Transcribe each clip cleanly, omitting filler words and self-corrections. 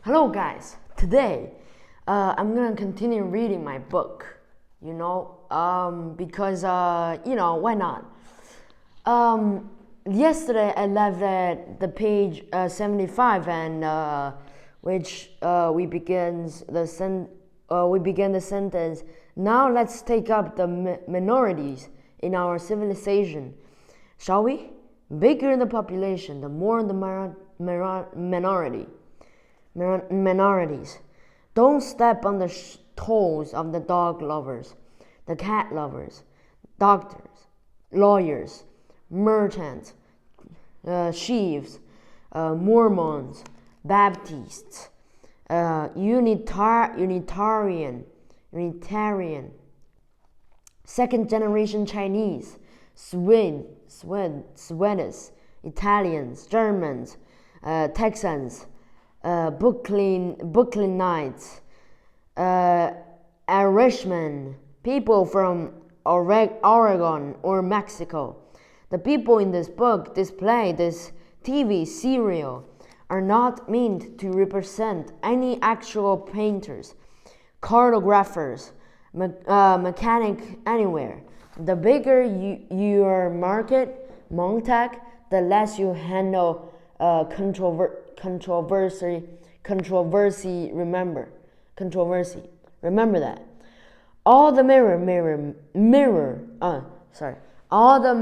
Hello guys, today I'm gonna continue reading my book, because why not? Yesterday I left at the page 75 and which we began the sentence. Now let's take up the minorities in our civilization, shall we? Bigger the population, the more the minorities. Don't step on the toes of the dog lovers, the cat lovers, doctors, lawyers, merchants, chiefs, Mormons, Baptists, Unitarian, second generation Chinese, Swedes, Italians, Germans, Texans, Brooklynites, Irishmen, people from Oregon or Mexico. The people in this book display this TV serial are not meant to represent any actual painters, cartographers, mechanic anywhere. The bigger your market, Montag, the less you handle controversy. Remember that. All the all the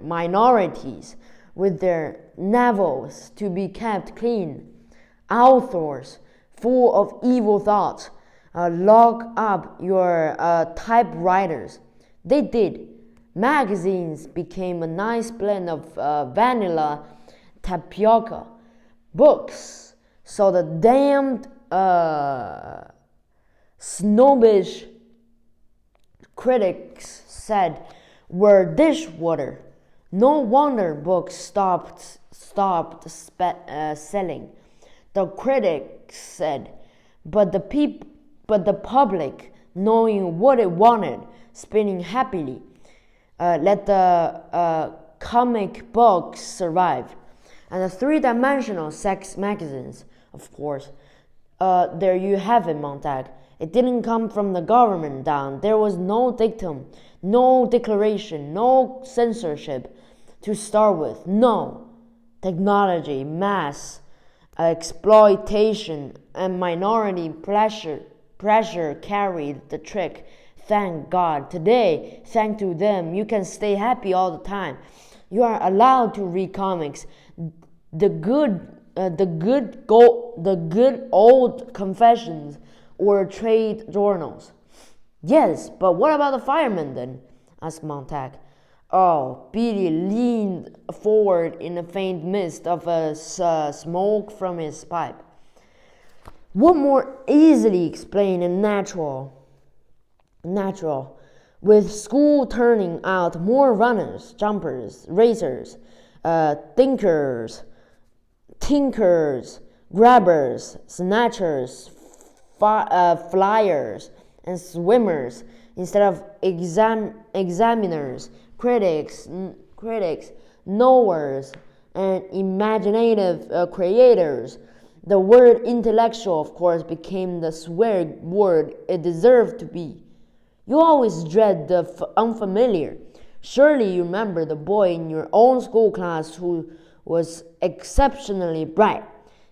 minorities with their navels to be kept clean, authors full of evil thoughts, lock up your typewriters. They did. Magazines became a nice blend of vanilla tapioca. Books, so the damned snobbish critics said, were dishwater. No wonder books stopped selling. The critics said, but the public, knowing what it wanted, spinning happily, let the comic books survive. And the three-dimensional sex magazines, of course. There you have it, Montag. It didn't come from the government down. There was no dictum, no declaration, no censorship to start with. No. Technology, mass, exploitation, and minority pressure carried the trick. Thank God. Today, thanks to them, you can stay happy all the time. You are allowed to read comics, the good old confessions or trade journals. Yes, but what about the firemen then? Asked Montag. Oh, Billy leaned forward in a faint mist of smoke from his pipe. What more easily explained and natural, with school turning out more runners, jumpers, racers, tinkers, grabbers, snatchers, flyers, and swimmers instead of examiners, critics, knowers, and imaginative creators. The word intellectual, of course, became the swear word it deserved to be. You always dread the unfamiliar. Surely you remember the boy in your own school class who was exceptionally bright,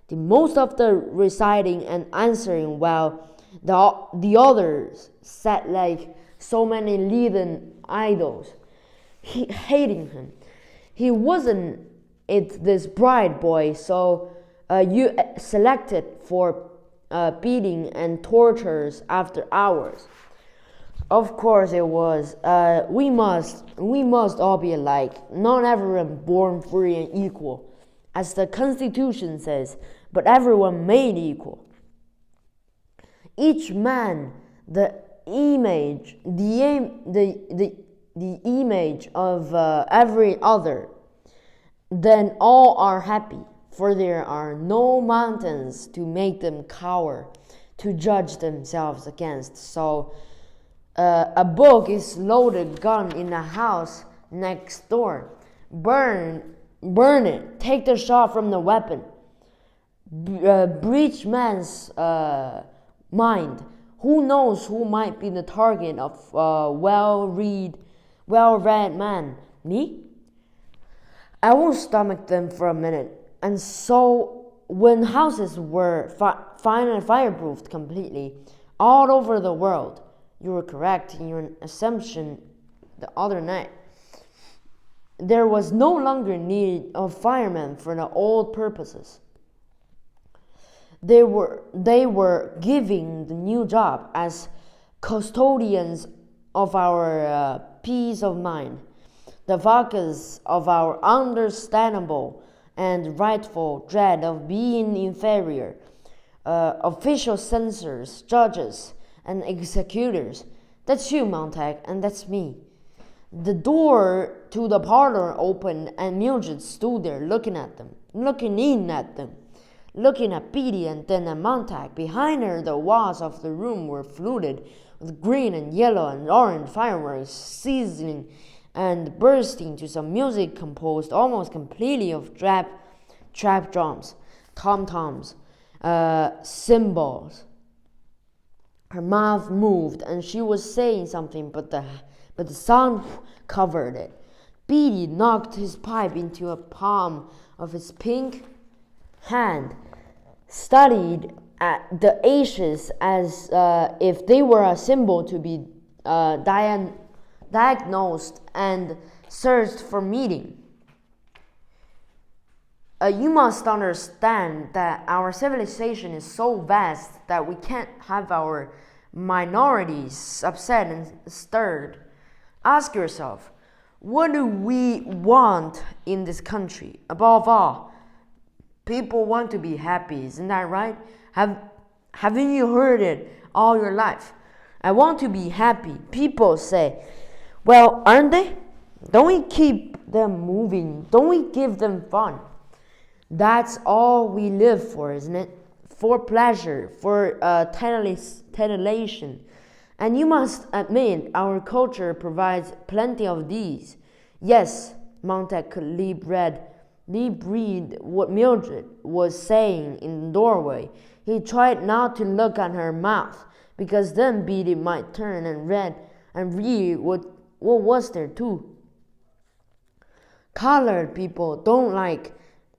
did most of the reciting and answering, while the others sat like so many leaden idols, hating him. He wasn't this bright boy, so you selected for beating and tortures after hours. Of course it was. We must all be alike, not everyone born free and equal, as the Constitution says, but everyone made equal. Each man the image of every other. Then all are happy, for there are no mountains to make them cower, to judge themselves against. So a book is loaded gun in a house next door. Burn it. Take the shot from the weapon. breach man's mind. Who knows who might be the target of well-read man? Me? I won't stomach them for a minute. And so, when houses were finally fireproofed completely all over the world, you were correct in your assumption the other night. There was no longer need of firemen for the old purposes. They were giving the new job as custodians of our peace of mind, the focus of our understandable and rightful dread of being inferior, official censors, judges, and executors. That's you, Montag, and that's me. The door to the parlor opened, and Mildred stood there looking in at them, looking at Petey and then at Montag. Behind her, the walls of the room were fluted with green and yellow and orange fireworks, sizzling and bursting to some music composed almost completely of trap drums, tom-toms, cymbals. Her mouth moved, and she was saying something, but the sound covered it. Petey knocked his pipe into a palm of his pink hand, studied at the ashes as if they were a symbol to be diagnosed and searched for meaning. You must understand that our civilization is so vast that we can't have our minorities upset and stirred. Ask yourself, what do we want in this country? Above all, people want to be happy, isn't that right? Haven't you heard it all your life? I want to be happy. People say, well, aren't they? Don't we keep them moving? Don't we give them fun? That's all we live for, isn't it? For pleasure, for titillation. And you must admit our culture provides plenty of these. Yes, Montag could lip read what Mildred was saying in the doorway. He tried not to look at her mouth, because then Petey might turn and read what was there too. Colored people don't like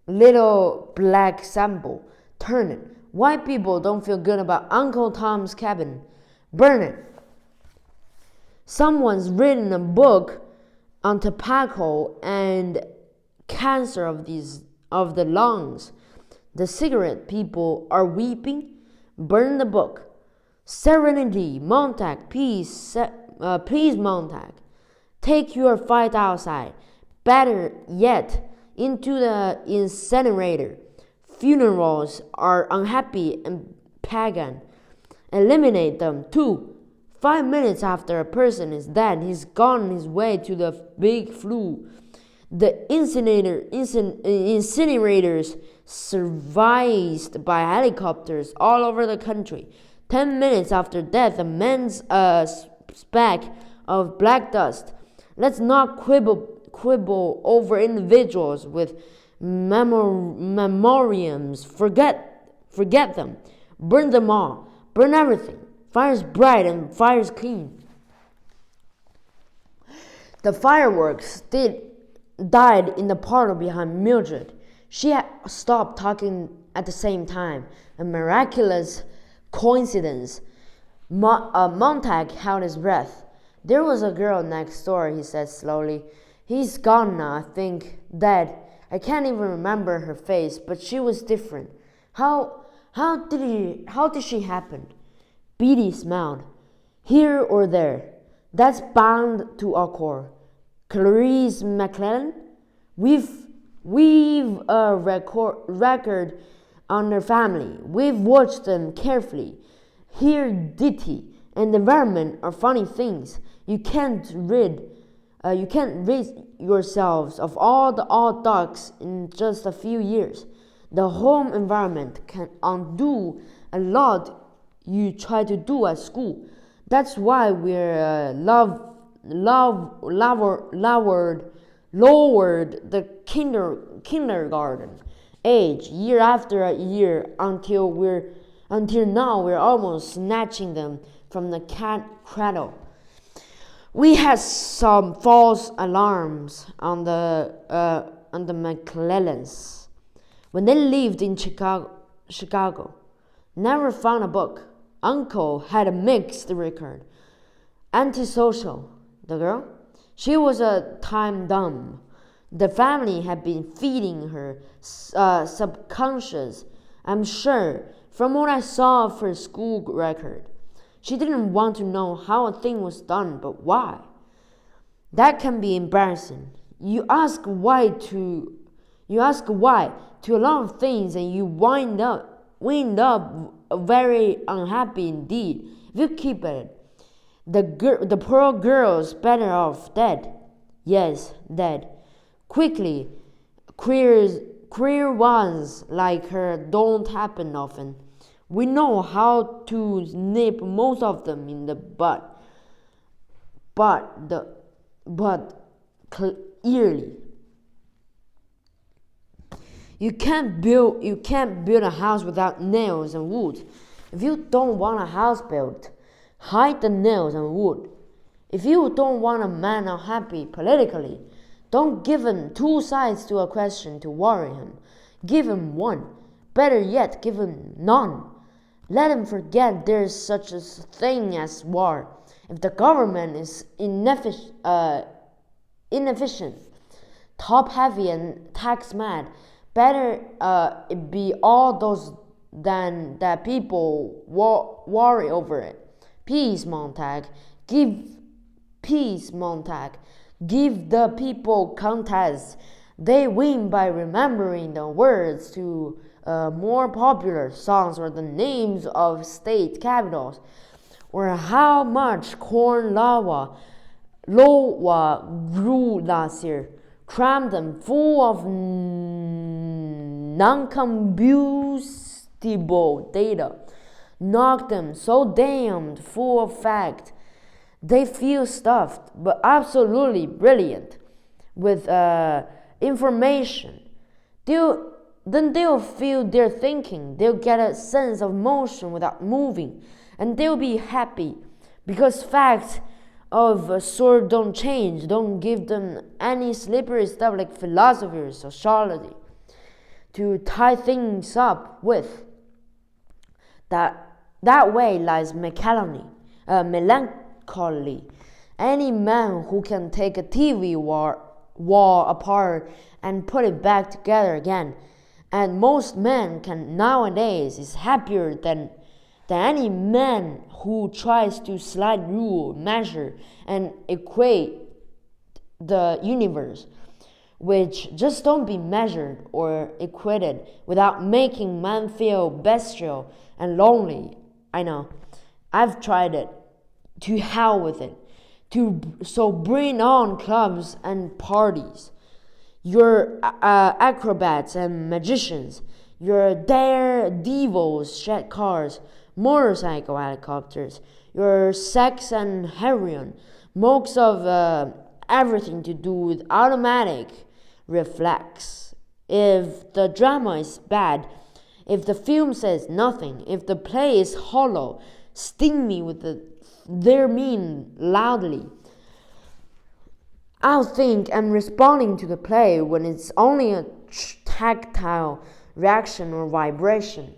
little black sample. Turn it. White people don't feel good about Uncle Tom's Cabin. Burn it. Someone's written a book on tobacco and cancer of the lungs. The cigarette people are weeping. Burn the book. Serenity, Montag, peace, please, Montag. Take your fight outside. Better yet, into the incinerator. Funerals are unhappy and pagan. Eliminate them too. 5 minutes after a person is dead, he's gone his way to the big flue. The incinerators serviced by helicopters all over the country. 10 minutes after death, a man's speck of black dust. Let's not quibble over individuals with memoriams. Forget them. Burn them all. Burn everything. Fire's bright and fire's clean. The fireworks died in the parlor behind Mildred. She had stopped talking at the same time. A miraculous coincidence. Montag held his breath. There was a girl next door, he said slowly. He's gone now, I think, dead. I can't even remember her face, but she was different. How did she happen? Petey smiled. Here or there. That's bound to occur. Clarice McClellan? We've a record on their family. We've watched them carefully. Heredity and environment are funny things. You can't rid yourselves of all the odd ducks in just a few years. The home environment can undo a lot you try to do at school. That's why we're lowered the kindergarten age, year after year, until now we're almost snatching them from the cat cradle. We had some false alarms on the McClellans when they lived in Chicago. Never found a book. Uncle had a mixed record. Antisocial. The girl? She was a time dumb. The family had been feeding her subconscious, I'm sure, from what I saw of her school record. She didn't want to know how a thing was done, but why. That can be embarrassing. You ask why to a lot of things, and you wind up very unhappy indeed. If you keep at it, the poor girl's better off dead. Yes, dead. Quickly, queer ones like her don't happen often. We know how to nip most of them in the bud, clearly. You can't build a house without nails and wood. If you don't want a house built, hide the nails and wood. If you don't want a man unhappy politically, don't give him two sides to a question to worry him. Give him one. Better yet, give him none. Let him forget there is such a thing as war. If the government is inefficient, top-heavy and tax-mad, better it be all those than that people worry over it. Peace, Montag. Give the people contests. They win by remembering the words to more popular songs or the names of state capitals, or how much corn Iowa grew last year. Cram them full of non-combustible data. Knock them so damned full of fact. They feel stuffed, but absolutely brilliant with information. Then they'll feel their thinking. They'll get a sense of motion without moving, and they'll be happy because facts of a sort don't change. Don't give them any slippery stuff like philosophy or sociology to tie things up with. That way lies melancholy. Any man who can take a TV wall apart and put it back together again, and most men can nowadays, is happier than any man who tries to slide rule, measure, and equate the universe, which just don't be measured or equated without making man feel bestial and lonely. I know, I've tried it. To hell with it. So bring on clubs and parties. Your acrobats and magicians. Your daredevils, shed cars, motorcycle helicopters. Your sex and heroin. Mokes of everything to do with automatic reflex. If the drama is bad, if the film says nothing, if the play is hollow, sting me with their mean loudly. I'll think I'm responding to the play when it's only a tactile reaction or vibration.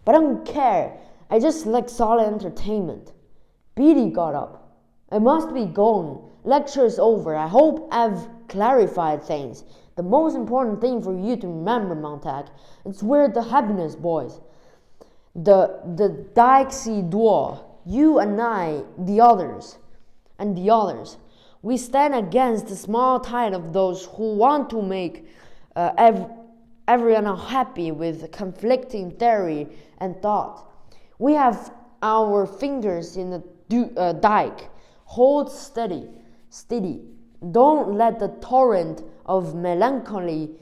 But I don't care. I just like solid entertainment. Beatty got up. I must be going. Lecture is over. I hope I've clarified things. The most important thing for you to remember, Montag, it's where the happiness, boys. The Dixie duel. You and I, the others, we stand against the small tide of those who want to make everyone unhappy with conflicting theory and thought. We have our fingers in the dike. Hold steady. Don't let the torrent of melancholy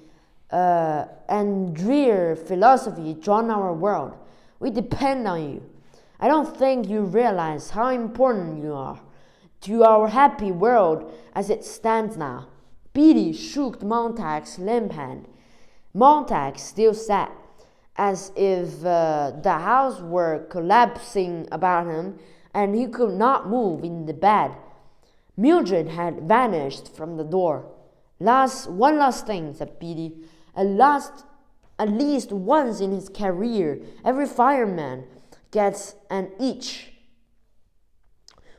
and drear philosophy drown our world. We depend on you. I don't think you realize how important you are to our happy world as it stands now. Beatty shook Montag's limp hand. Montag still sat, as if the house were collapsing about him, and he could not move in the bed. Mildred had vanished from the door. One last thing, said Billy. At least once in his career, every fireman gets an itch.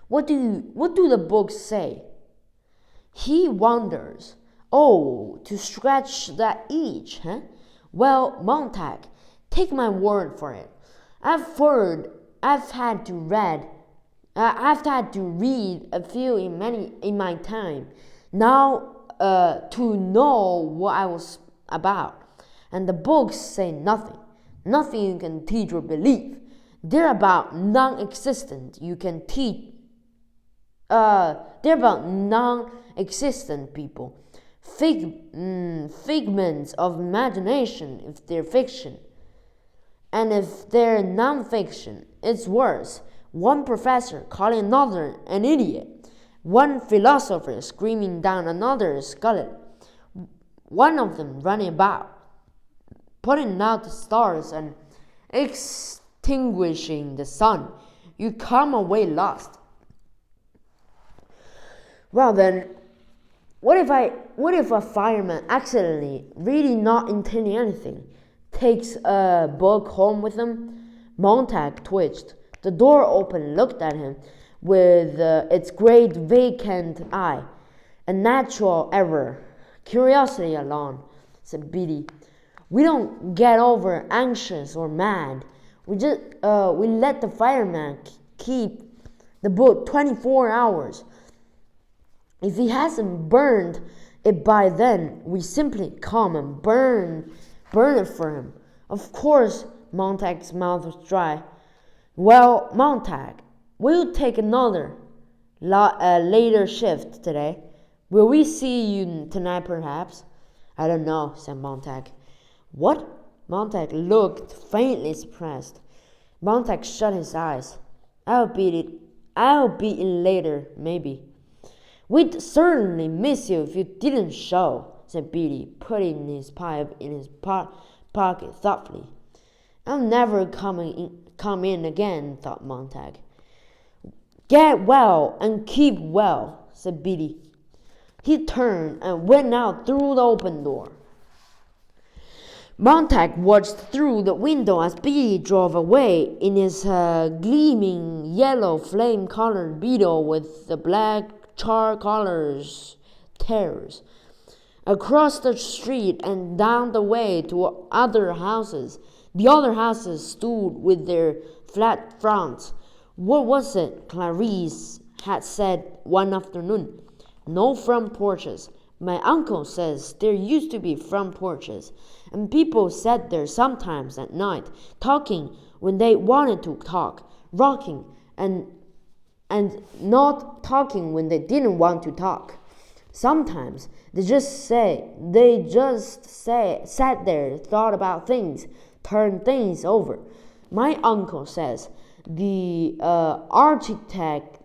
What do the books say? He wonders. Oh, to scratch that itch, huh? Well, Montag, take my word for it. I've had to read a few in my time. Now to know what I was about. And the books say nothing. Nothing you can teach or believe. They're about non-existent. They're about non-existent people. Figments of imagination if they're fiction. And if they're non-fiction, it's worse. One professor calling another an idiot. One philosopher screaming down another's gullet. One of them running about, putting out the stars and extinguishing the sun. You come away lost. Well then, what if a fireman accidentally, really not intending anything, takes a book home with him? Montag twitched. The door opened, looked at him with its great vacant eye. A natural error. Curiosity alone, said Biddy. We don't get over anxious or mad. We let the fireman keep the book 24 hours. If he hasn't burned it by then, we simply come and burn it for him. Of course, Montag's mouth was dry. Well, Montag, will you take another later shift today? Will we see you tonight, perhaps? I don't know, said Montag. What? Montag looked faintly surprised. Montag shut his eyes. I'll be in later, maybe. We'd certainly miss you if you didn't show, said Billy, putting his pipe in his pocket thoughtfully. I'll never come in again, thought Montag. Get well and keep well, said Billy. He turned and went out through the open door. Montag watched through the window as Billy drove away in his gleaming yellow flame-colored Beetle with the black char-colors tears. Across the street and down the way to other houses. The other houses stood with their flat fronts. What was it Clarice had said one afternoon? No front porches. My uncle says there used to be front porches, and people sat there sometimes at night, talking when they wanted to talk, rocking, and not talking when they didn't want to talk. Sometimes they just sat there, thought about things, turned things over. My uncle says the architect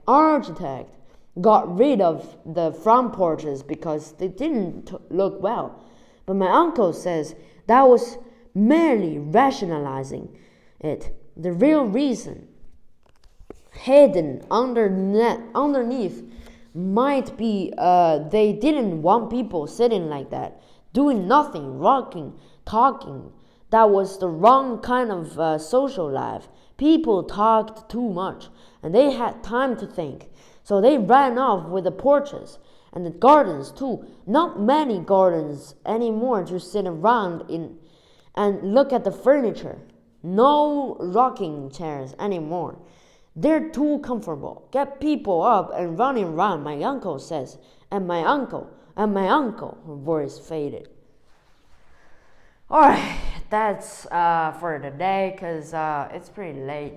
got rid of the front porches because they didn't look well. But my uncle says that was merely rationalizing it. The real reason, hidden underneath, might be they didn't want people sitting like that, doing nothing, rocking, talking. That was the wrong kind of social life. People talked too much, and they had time to think. So they ran off with the porches and the gardens too. Not many gardens anymore to sit around in and look at the furniture. No rocking chairs anymore. They're too comfortable. Get people up and running around, my uncle says. And my uncle. Her voice faded. Alright, that's for today, because it's pretty late,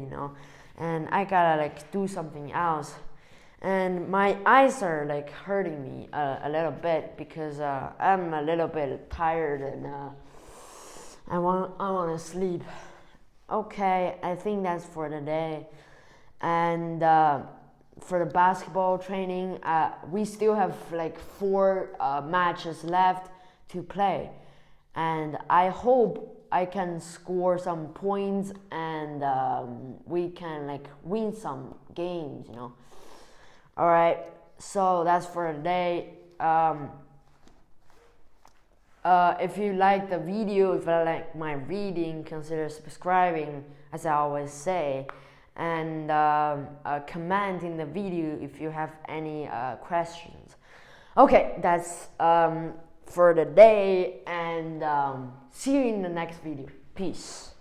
and I gotta do something else. And my eyes are hurting me a little bit because I'm a little bit tired and I want to sleep. Okay, I think that's for today. And for the basketball training, we still have 4 matches left to play. and I hope I can score some points and we can like win some games, you know. All right, so that's for today. If you like the video, if you like my reading, consider subscribing, as I always say, and comment in the video if you have any questions. Okay, that's for the day, and see you in the next video. Peace.